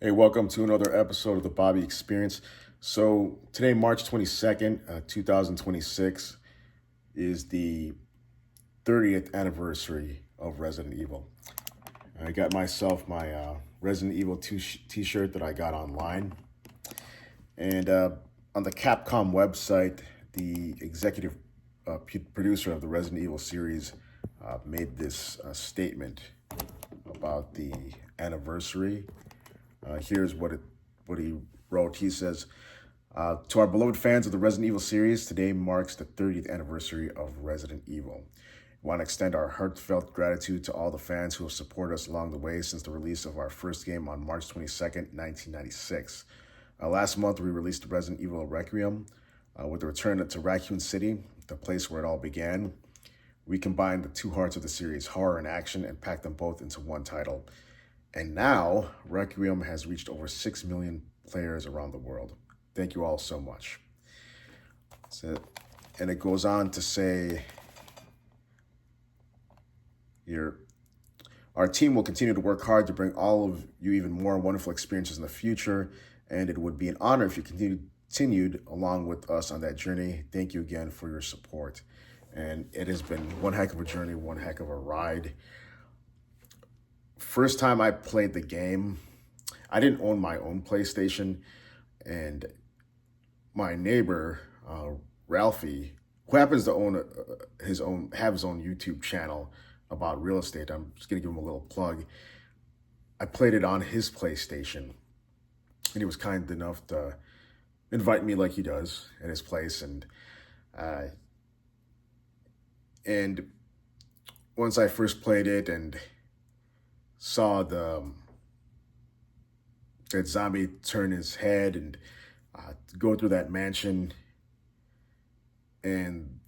Hey, welcome to another episode of the Bobby Experience. So, today, March 22nd, 2026, is the 30th anniversary of Resident Evil. I got myself my Resident Evil 2 t shirt that I got online. And on the Capcom website, the executive producer of the Resident Evil series made this statement about the anniversary. Here's what he wrote. He says, to our beloved fans of the Resident Evil series, today marks the 30th anniversary of Resident Evil. We want to extend our heartfelt gratitude to all the fans who have supported us along the way since the release of our first game on March 22nd, 1996. Last month, we released Resident Evil Requiem with the return to Raccoon City, the place where it all began. We combined the two hearts of the series, horror and action, and packed them both into one title. And now, Requiem has reached over 6 million players around the world. Thank you all so much. So, and it goes on to say here, our team will continue to work hard to bring all of you even more wonderful experiences in the future, and it would be an honor if you continued along with us on that journey. Thank you again for your support. And it has been one heck of a journey, one heck of a ride. First time I played the game, I didn't own my own PlayStation, and my neighbor, Ralphie, who happens to own have his own YouTube channel about real estate. I'm just gonna give him a little plug. I played it on his PlayStation, and he was kind enough to invite me like he does at his place, and once I first played it and saw that zombie turn his head and go through that mansion, and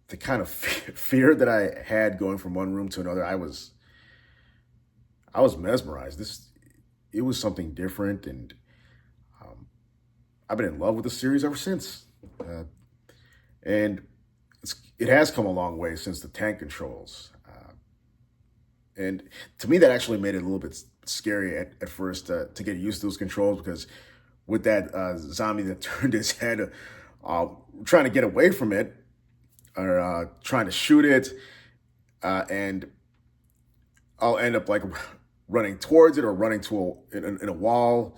the kind of fear that I had going from one room to another, I was mesmerized. It was something different, and I've been in love with the series ever since. And it has come a long way since the tank controls. And to me, that actually made it a little bit scary at first to get used to those controls, because with that zombie that turned his head, trying to get away from it or trying to shoot it, and I'll end up like running towards it or running in a wall,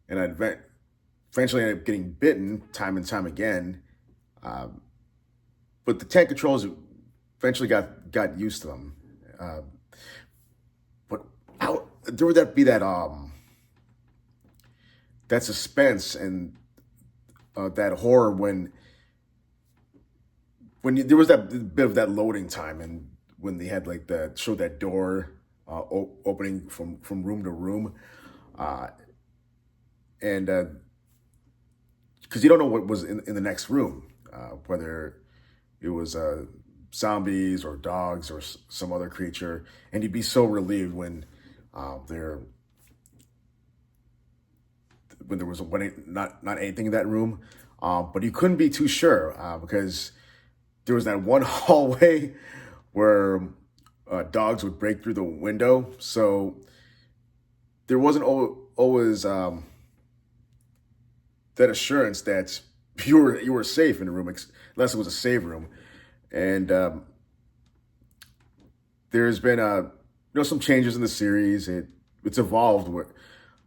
and I eventually end up getting bitten time and time again. But the tank controls eventually got used to them. But there would that suspense and that horror when there was that bit of that loading time, and when they had like showed that door opening from room to room, and because you don't know what was in the next room, whether it was zombies or dogs or some other creature, and you'd be so relieved when there was not anything in that room, but you couldn't be too sure because there was that one hallway where dogs would break through the window, so there wasn't always that assurance that you were safe in the room, unless it was a save room. And there's been some changes in the series. It's evolved,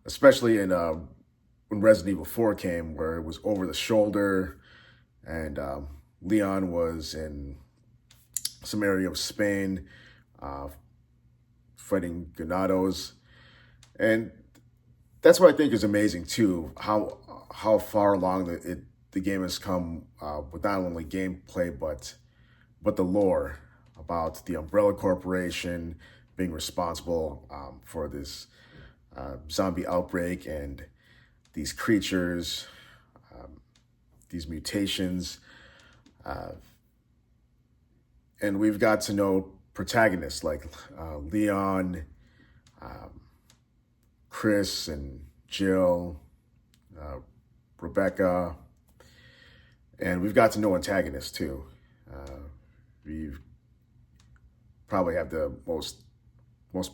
especially in when Resident Evil 4 came, where it was over the shoulder, and Leon was in some area of Spain fighting Ganados, and that's what I think is amazing too. How far along the game has come with not only gameplay but the lore about the Umbrella Corporation being responsible for this zombie outbreak and these creatures, these mutations. And we've got to know protagonists like Leon, Chris and Jill, Rebecca, and we've got to know antagonists too. We've probably have the most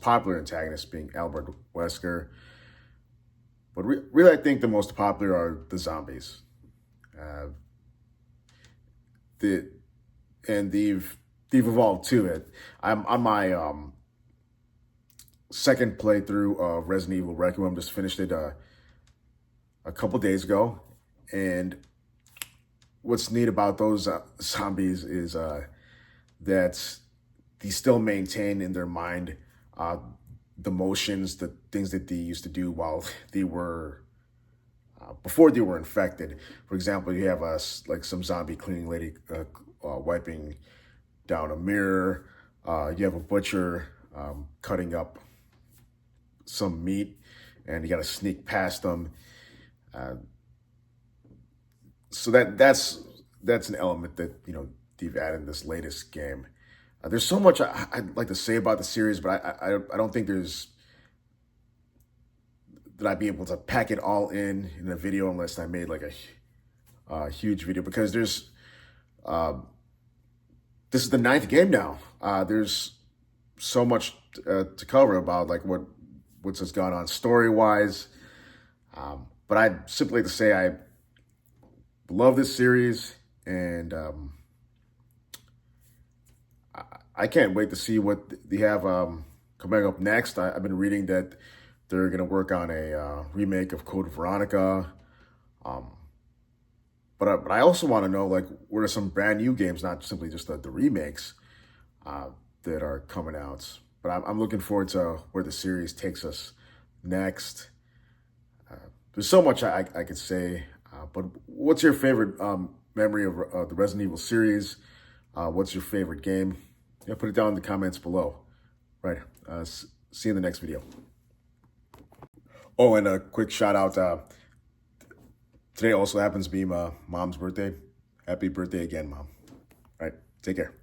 popular antagonist being Albert Wesker, But really, I think the most popular are the zombies. Uh, the and they've evolved to it. I'm on my second playthrough of Resident Evil Requiem. Just finished it a couple days ago, and what's neat about those zombies is that they still maintain in their mind uh, the motions, the things that they used to do while they were before they were infected. For example, you have like some zombie cleaning lady wiping down a mirror. You have a butcher cutting up some meat, and you got to sneak past them. Uh, so that's an element that they've added in this latest game. There's so much I'd like to say about the series, but I don't think there's that I'd be able to pack it all in a video unless I made like a huge video, because there's this is the ninth game now. There's so much to cover about like what's just gone on story wise. But I'd simply like to say I love this series, and I can't wait to see what they have coming up next. I've been reading that they're going to work on a remake of Code Veronica. Um, but I also want to know, like, what are some brand new games, not simply just the remakes that are coming out. But I'm looking forward to where the series takes us next. There's so much I could say, but what's your favorite memory of the Resident Evil series? What's your favorite game? Yeah, put it down in the comments below. Right. See you in the next video. Oh, and a quick shout out. Today also happens to be my mom's birthday. Happy birthday again, Mom. All right. Take care.